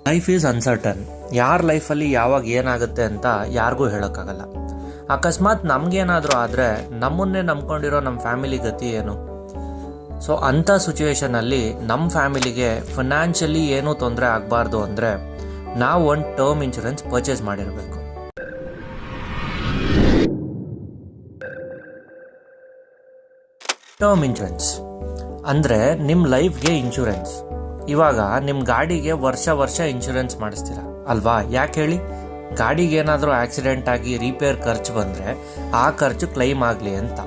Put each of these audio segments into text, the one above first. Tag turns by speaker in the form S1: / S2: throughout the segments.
S1: Life is uncertain. ಯಾರ ಲೈಫಲ್ಲಿ ಯಾವಾಗ ಏನಾಗುತ್ತೆ ಅಂತ ಯಾರಿಗೂ ಹೇಳೋಕ್ಕಾಗಲ್ಲ. ಅಕಸ್ಮಾತ್ ನಮಗೇನಾದರೂ ಆದರೆ ನಮ್ಮನ್ನೇ ನಂಬ್ಕೊಂಡಿರೋ ನಮ್ಮ ಫ್ಯಾಮಿಲಿ ಗತಿ ಏನು? ಸೊ ಅಂಥ ಸಿಚುವೇಶನಲ್ಲಿ ನಮ್ಮ ಫ್ಯಾಮಿಲಿಗೆ ಫೈನಾನ್ಷಿಯಲಿ ಏನೂ ತೊಂದರೆ ಆಗಬಾರ್ದು ಅಂದರೆ ನಾವು ಒಂದು ಟರ್ಮ್ ಇನ್ಶೂರೆನ್ಸ್ ಪರ್ಚೇಸ್ ಮಾಡಿರಬೇಕು. ಟರ್ಮ್ ಇನ್ಶೂರೆನ್ಸ್ ಅಂದರೆ ನಿಮ್ಮ ಲೈಫ್ಗೆ ಇನ್ಶೂರೆನ್ಸ್. ಇವಾಗ ನಿಮ್ಮ ಗಾಡಿಗೆ ವರ್ಷ ಇನ್ಶೂರೆನ್ಸ್ ಮಾಡಿಸ್ತೀರ ಅಲ್ವಾ? ಯಾಕೆ ಹೇಳಿ? ಗಾಡಿಗೆ ಏನಾದರೂ ಆಕ್ಸಿಡೆಂಟ್ ಆಗಿ ರಿಪೇರ್ ಖರ್ಚು ಬಂದರೆ ಆ ಖರ್ಚು ಕ್ಲೈಮ್ ಆಗಲಿ ಅಂತ.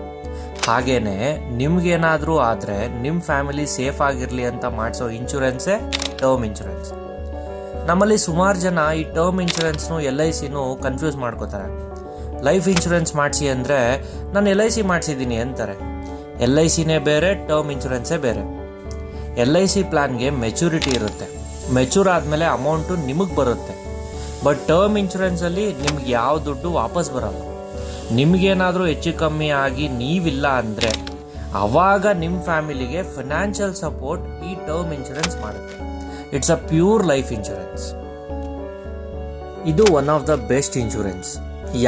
S1: ಹಾಗೇನೆ ನಿಮ್ಗೇನಾದರೂ ಆದರೆ ನಿಮ್ಮ ಫ್ಯಾಮಿಲಿ ಸೇಫ್ ಆಗಿರಲಿ ಅಂತ ಮಾಡಿಸೋ ಇನ್ಶೂರೆನ್ಸೇ ಟರ್ಮ್ ಇನ್ಶೂರೆನ್ಸ್. ನಮ್ಮಲ್ಲಿ ಸುಮಾರು ಜನ ಈ ಟರ್ಮ್ ಇನ್ಶೂರೆನ್ಸ್ನು LICನೂ ಕನ್ಫ್ಯೂಸ್ ಮಾಡ್ಕೋತಾರೆ. ಲೈಫ್ ಇನ್ಶೂರೆನ್ಸ್ ಮಾಡಿಸಿ ಅಂದರೆ ನಾನು LIC ಮಾಡಿಸಿದ್ದೀನಿ ಅಂತಾರೆ. LICನೇ ಬೇರೆ, ಟರ್ಮ್ ಇನ್ಶೂರೆನ್ಸೇ ಬೇರೆ. LIC ಪ್ಲ್ಯಾನ್ಗೆ ಮೆಚುರಿಟಿ ಇರುತ್ತೆ. ಮೆಚೂರ್ ಆದಮೇಲೆ ಅಮೌಂಟು ನಿಮಗೆ ಬರುತ್ತೆ. ಬಟ್ ಟರ್ಮ್ ಇನ್ಶೂರೆನ್ಸಲ್ಲಿ ನಿಮ್ಗೆ ಯಾವ ದುಡ್ಡು ವಾಪಸ್ ಬರಲ್ಲ. ನಿಮಗೇನಾದರೂ ಹೆಚ್ಚು ಕಮ್ಮಿ ಆಗಿ ನೀವಿಲ್ಲ ಅಂದರೆ ಆವಾಗ ನಿಮ್ಮ ಫ್ಯಾಮಿಲಿಗೆ ಫೈನಾನ್ಷಿಯಲ್ ಸಪೋರ್ಟ್ ಈ ಟರ್ಮ್ ಇನ್ಶೂರೆನ್ಸ್ ಮಾಡುತ್ತೆ. It's a pure life insurance. ಇದು one of the best insurance.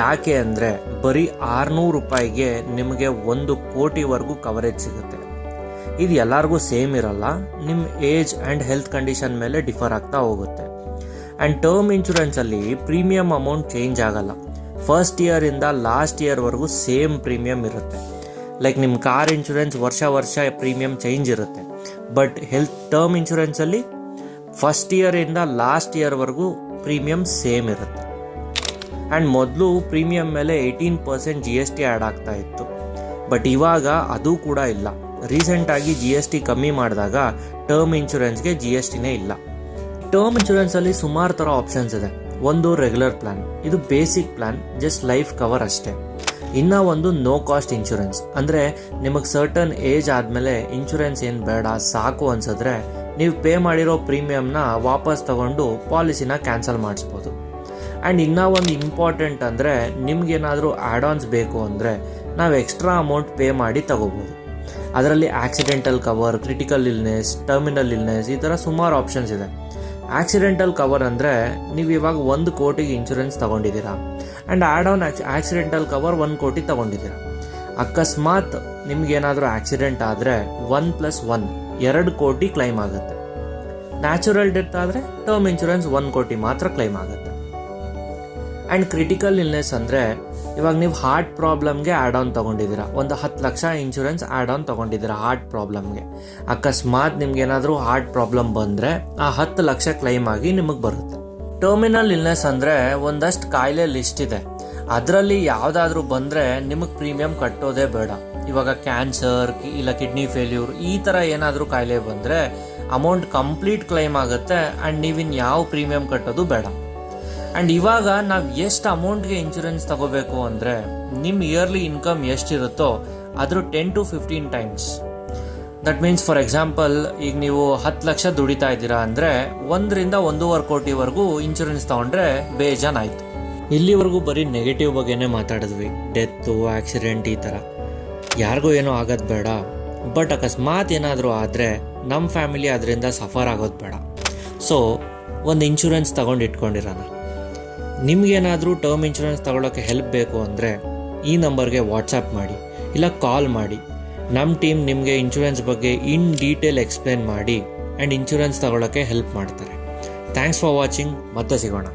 S1: ಯಾಕೆ ಅಂದರೆ ಬರೀ 600 ರೂಪಾಯಿಗೆ ನಿಮಗೆ 1 ಕೋಟಿವರೆಗೂ ಕವರೇಜ್ ಸಿಗುತ್ತೆ. ಇದು ಎಲ್ಲರಿಗೂ ಸೇಮ್ ಇರಲ್ಲ. ನಿಮ್ಮ ಏಜ್ ಆ್ಯಂಡ್ ಹೆಲ್ತ್ ಕಂಡೀಷನ್ ಮೇಲೆ ಡಿಫರ್ ಆಗ್ತಾ ಹೋಗುತ್ತೆ. ಆ್ಯಂಡ್ ಟರ್ಮ್ ಇನ್ಶೂರೆನ್ಸಲ್ಲಿ ಪ್ರೀಮಿಯಂ ಅಮೌಂಟ್ ಚೇಂಜ್ ಆಗಲ್ಲ. ಫಸ್ಟ್ ಇಯರಿಂದ ಲಾಸ್ಟ್ ಇಯರ್ವರೆಗೂ ಸೇಮ್ ಪ್ರೀಮಿಯಂ ಇರುತ್ತೆ. ಲೈಕ್ ನಿಮ್ಮ ಕಾರ್ ಇನ್ಶೂರೆನ್ಸ್ ವರ್ಷ ಪ್ರೀಮಿಯಂ ಚೇಂಜ್ ಇರುತ್ತೆ. ಬಟ್ ಟರ್ಮ್ ಇನ್ಶೂರೆನ್ಸಲ್ಲಿ ಫಸ್ಟ್ ಇಯರಿಂದ ಲಾಸ್ಟ್ ಇಯರ್ವರೆಗೂ ಪ್ರೀಮಿಯಂ ಸೇಮ್ ಇರುತ್ತೆ. ಆ್ಯಂಡ್ ಮೊದಲು ಪ್ರೀಮಿಯಂ ಮೇಲೆ 18% GST ಆ್ಯಡ್ ಆಗ್ತಾ ಇತ್ತು. ಬಟ್ ಇವಾಗ ಅದು ಕೂಡ ಇಲ್ಲ. ರೀಸೆಂಟಾಗಿ GST ಕಮ್ಮಿ ಮಾಡಿದಾಗ ಟರ್ಮ್ ಇನ್ಶೂರೆನ್ಸ್ಗೆ GSTನೇ ಇಲ್ಲ. ಟರ್ಮ್ ಇನ್ಶೂರೆನ್ಸಲ್ಲಿ ಸುಮಾರು ಥರ ಆಪ್ಷನ್ಸ್ ಇದೆ. ಒಂದು ರೆಗ್ಯುಲರ್ ಪ್ಲ್ಯಾನ್, ಇದು basic plan, just life cover ಅಷ್ಟೇ. ಇನ್ನೂ ಒಂದು ನೋ ಕಾಸ್ಟ್ ಇನ್ಶೂರೆನ್ಸ್, ಅಂದರೆ ನಿಮಗೆ ಸರ್ಟನ್ ಏಜ್ ಆದಮೇಲೆ ಇನ್ಶೂರೆನ್ಸ್ ಏನು ಬೇಡ ಸಾಕು ಅನ್ಸಿದ್ರೆ ನೀವು ಪೇ ಮಾಡಿರೋ ಪ್ರೀಮಿಯಮ್ನ ವಾಪಸ್ ತಗೊಂಡು ಪಾಲಿಸಿನ ಕ್ಯಾನ್ಸಲ್ ಮಾಡಿಸ್ಬೋದು. ಆ್ಯಂಡ್ ಇನ್ನೂ ಒಂದು ಇಂಪಾರ್ಟೆಂಟ್ ಅಂದರೆ ನಿಮ್ಗೇನಾದರೂ ಆ್ಯಡ್ ಆನ್ಸ್ ಬೇಕು ಅಂದರೆ ನಾವು ಎಕ್ಸ್ಟ್ರಾ ಅಮೌಂಟ್ ಪೇ ಮಾಡಿ ತಗೋಬೋದು. ಅದರಲ್ಲಿ accidental cover, critical illness, terminal illness, ಈ ಥರ ಸುಮಾರು ಆಪ್ಷನ್ಸ್ ಇದೆ. ಆಕ್ಸಿಡೆಂಟಲ್ ಕವರ್ ಅಂದರೆ ನೀವು ಇವಾಗ 1 ಕೋಟಿಗೆ ಇನ್ಶೂರೆನ್ಸ್ ತೊಗೊಂಡಿದ್ದೀರಾ and add on accidental cover 1 crore ತೊಗೊಂಡಿದ್ದೀರಾ. ಅಕಸ್ಮಾತ್ ನಿಮ್ಗೇನಾದರೂ ಆಕ್ಸಿಡೆಂಟ್ ಆದರೆ 1+1 2 ಕೋಟಿ ಕ್ಲೈಮ್ ಆಗುತ್ತೆ. ನ್ಯಾಚುರಲ್ ಡೆತ್ ಆದರೆ ಟರ್ಮ್ ಇನ್ಶೂರೆನ್ಸ್ 1 ಕೋಟಿ ಮಾತ್ರ ಕ್ಲೈಮ್ ಆಗುತ್ತೆ. ಆ್ಯಂಡ್ ಕ್ರಿಟಿಕಲ್ ಇಲ್ನೆಸ್ ಅಂದರೆ ಇವಾಗ ನೀವು ಹಾರ್ಟ್ ಪ್ರಾಬ್ಲಮ್ಗೆ ಆ್ಯಡ್ ಆನ್ ತೊಗೊಂಡಿದ್ದೀರಾ, ಒಂದು 10 ಲಕ್ಷ ಇನ್ಶೂರೆನ್ಸ್ ಆ್ಯಡ್ ಆನ್ ತೊಗೊಂಡಿದ್ದೀರಾ ಹಾರ್ಟ್ ಪ್ರಾಬ್ಲಮ್ಗೆ. ಅಕಸ್ಮಾತ್ ನಿಮ್ಗೇನಾದರೂ ಹಾರ್ಟ್ ಪ್ರಾಬ್ಲಮ್ ಬಂದರೆ ಆ 10 ಲಕ್ಷ ಕ್ಲೈಮ್ ಆಗಿ ನಿಮಗೆ ಬರುತ್ತೆ. ಟರ್ಮಿನಲ್ ಇಲ್ನೆಸ್ ಅಂದರೆ ಒಂದಷ್ಟು ಕಾಯಿಲೆ ಲಿಸ್ಟ್ ಇದೆ. ಅದರಲ್ಲಿ ಯಾವುದಾದ್ರೂ ಬಂದರೆ ನಿಮಗೆ ಪ್ರೀಮಿಯಂ ಕಟ್ಟೋದೇ ಬೇಡ. ಇವಾಗ ಕ್ಯಾನ್ಸರ್ ಇಲ್ಲ ಕಿಡ್ನಿ ಫೇಲ್ಯೂರ್ ಈ ಥರ ಏನಾದರೂ ಕಾಯಿಲೆ ಬಂದರೆ ಅಮೌಂಟ್ ಕಂಪ್ಲೀಟ್ ಕ್ಲೈಮ್ ಆಗುತ್ತೆ ಆ್ಯಂಡ್ ನೀವಿನ್ ಯಾವ ಪ್ರೀಮಿಯಂ ಕಟ್ಟೋದು ಬೇಡ. ಆ್ಯಂಡ್ ಇವಾಗ ನಾವು ಎಷ್ಟು ಅಮೌಂಟ್ಗೆ ಇನ್ಶೂರೆನ್ಸ್ ತಗೋಬೇಕು ಅಂದರೆ ನಿಮ್ಮ ಇಯರ್ಲಿ ಇನ್ಕಮ್ ಎಷ್ಟಿರುತ್ತೋ ಅದ್ರ 10 to 15 times. That means for example ಈಗ ನೀವು 10 ಲಕ್ಷ ದುಡಿತಾ ಇದ್ದೀರಾ ಅಂದರೆ 1 ರಿಂದ 1.5 ಕೋಟಿವರೆಗೂ ಇನ್ಶೂರೆನ್ಸ್ ತೊಗೊಂಡ್ರೆ ಬೇಜಾನಾಯಿತು. ಇಲ್ಲಿವರೆಗೂ ಬರೀ ನೆಗೆಟಿವ್ ಬಗ್ಗೆನೇ ಮಾತಾಡಿದ್ವಿ. ಡೆತ್ತು, ಆಕ್ಸಿಡೆಂಟ್ ಈ ಥರ ಯಾರಿಗೂ ಏನೂ ಆಗೋದು ಬೇಡ. ಬಟ್ ಅಕಸ್ಮಾತ್ ಏನಾದರೂ ಆದರೆ ನಮ್ಮ ಫ್ಯಾಮಿಲಿ ಅದರಿಂದ ಸಫರ್ ಆಗೋದು ಬೇಡ. ಸೊ ಒಂದು ಇನ್ಶೂರೆನ್ಸ್ ತೊಗೊಂಡು ಇಟ್ಕೊಂಡಿರೋಣ. ನಿಮಗೇನಾದರೂ ಟರ್ಮ್ ಇನ್ಶೂರೆನ್ಸ್ ತಗೊಳ್ಳೋಕ್ಕೆ ಹೆಲ್ಪ್ ಬೇಕು ಅಂದರೆ ಈ ನಂಬರ್ಗೆ ವಾಟ್ಸಪ್ ಮಾಡಿ ಇಲ್ಲ ಕಾಲ್ ಮಾಡಿ. ನಮ್ಮ ಟೀಮ್ ನಿಮಗೆ ಇನ್ಶೂರೆನ್ಸ್ ಬಗ್ಗೆ ಇನ್ ಡೀಟೇಲ್ ಎಕ್ಸ್ಪ್ಲೇನ್ ಮಾಡಿ ಆ್ಯಂಡ್ ಇನ್ಶೂರೆನ್ಸ್ ತಗೊಳ್ಳೋಕ್ಕೆ ಹೆಲ್ಪ್ ಮಾಡ್ತಾರೆ. Thanks for watching. ಮತ್ತೆ ಸಿಗೋಣ.